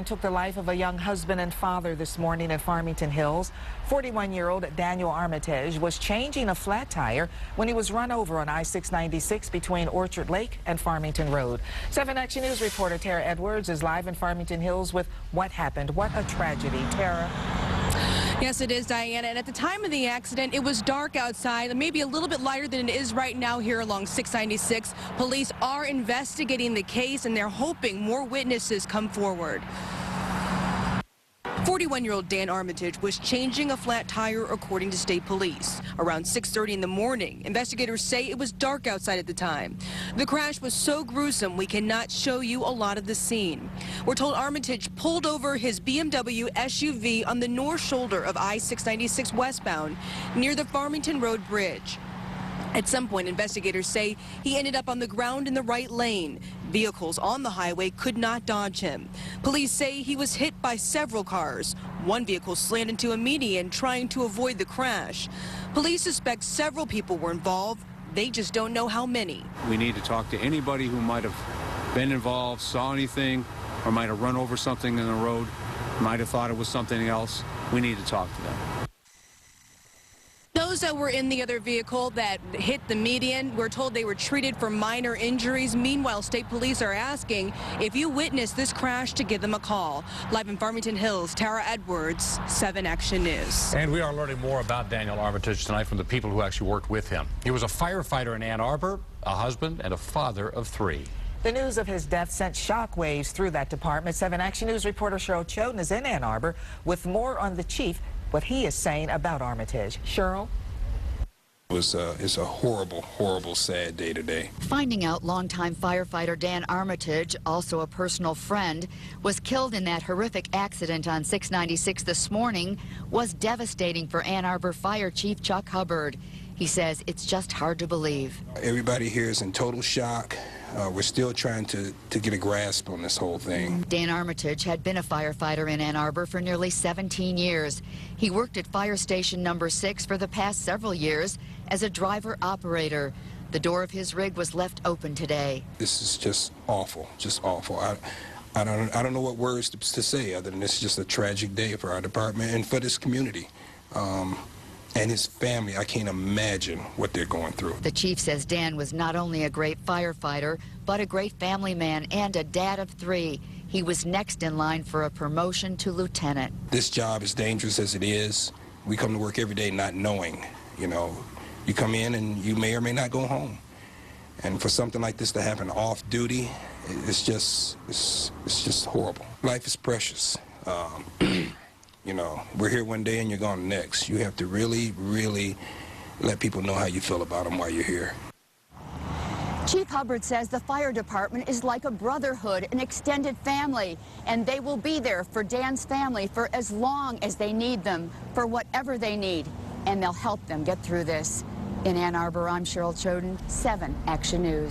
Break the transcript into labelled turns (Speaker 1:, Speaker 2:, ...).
Speaker 1: And took the life of a young husband and father this morning in Farmington Hills. 41-year-old Daniel Armitage was changing a flat tire when he was run over on I-696 between Orchard Lake and Farmington Road. 7 Action News reporter Tara Edwards is live in Farmington Hills with what happened. What a tragedy. Tara.
Speaker 2: Yes, it is, Diana. And at the time of the accident, it was dark outside, maybe a little bit lighter than it is right now here along 696. Police are investigating the case, and they're hoping more witnesses come forward. 41-year-old Dan Armitage was changing a flat tire, according to state police. Around 6:30 in the morning, investigators say it was dark outside at the time. The crash was so gruesome, we cannot show you a lot of the scene. We're told Armitage pulled over his BMW SUV on the north shoulder of I-696 westbound near the Farmington Road Bridge. At some point, investigators say he ended up on the ground in the right lane. Vehicles on the highway could not dodge him. Police say he was hit by several cars. One vehicle slammed into a median trying to avoid the crash. Police suspect several people were involved. They just don't know how many.
Speaker 3: We need to talk to anybody who might have been involved, saw anything, or might have run over something in the road, might have thought it was something else. We need to talk to them.
Speaker 2: Those that were in the other vehicle that hit the median, we're told they were treated for minor injuries. Meanwhile, state police are asking if you witnessed this crash to give them a call. Live in Farmington Hills, Tara Edwards, 7 Action News.
Speaker 4: And we are learning more about Daniel Armitage tonight from the people who actually worked with him. He was a firefighter in Ann Arbor, a husband, and a father of 3.
Speaker 1: The news of his death sent shockwaves through that department. 7 Action News reporter Cheryl Choden is in Ann Arbor with more on the chief, what he is saying about Armitage. Cheryl?
Speaker 5: It's a horrible, horrible, sad day today.
Speaker 6: Finding out longtime firefighter Dan Armitage, also a personal friend, was killed in that horrific accident on 696 this morning was devastating for Ann Arbor Fire Chief Chuck Hubbard. He says it's just hard to believe.
Speaker 5: Everybody here is in total shock. We're still trying to get a grasp on this whole thing.
Speaker 6: Dan Armitage had been a firefighter in Ann Arbor for nearly 17 years. He worked at Fire Station number 6 for the past several years as a driver-operator. The door of his rig was left open today.
Speaker 5: This is just awful, just awful. I don't know what words to say other than this is just a tragic day for our department and for this community. And his family, I can't imagine what they're going through.
Speaker 6: The chief says Dan was not only a great firefighter, but a great family man and a dad of 3. He was next in line for a promotion to lieutenant.
Speaker 5: This job, as dangerous as it is, we come to work every day not knowing, you know. You come in and you may or may not go home. And for something like this to happen off duty, it's just horrible. Life is precious. You know, we're here one day and you're gone the next. You have to really, really let people know how you feel about them while you're here.
Speaker 7: Chief Hubbard says the fire department is like a brotherhood, an extended family, and they will be there for Dan's family for as long as they need them, for whatever they need, and they'll help them get through this. In Ann Arbor, I'm Cheryl Choden, 7 Action News.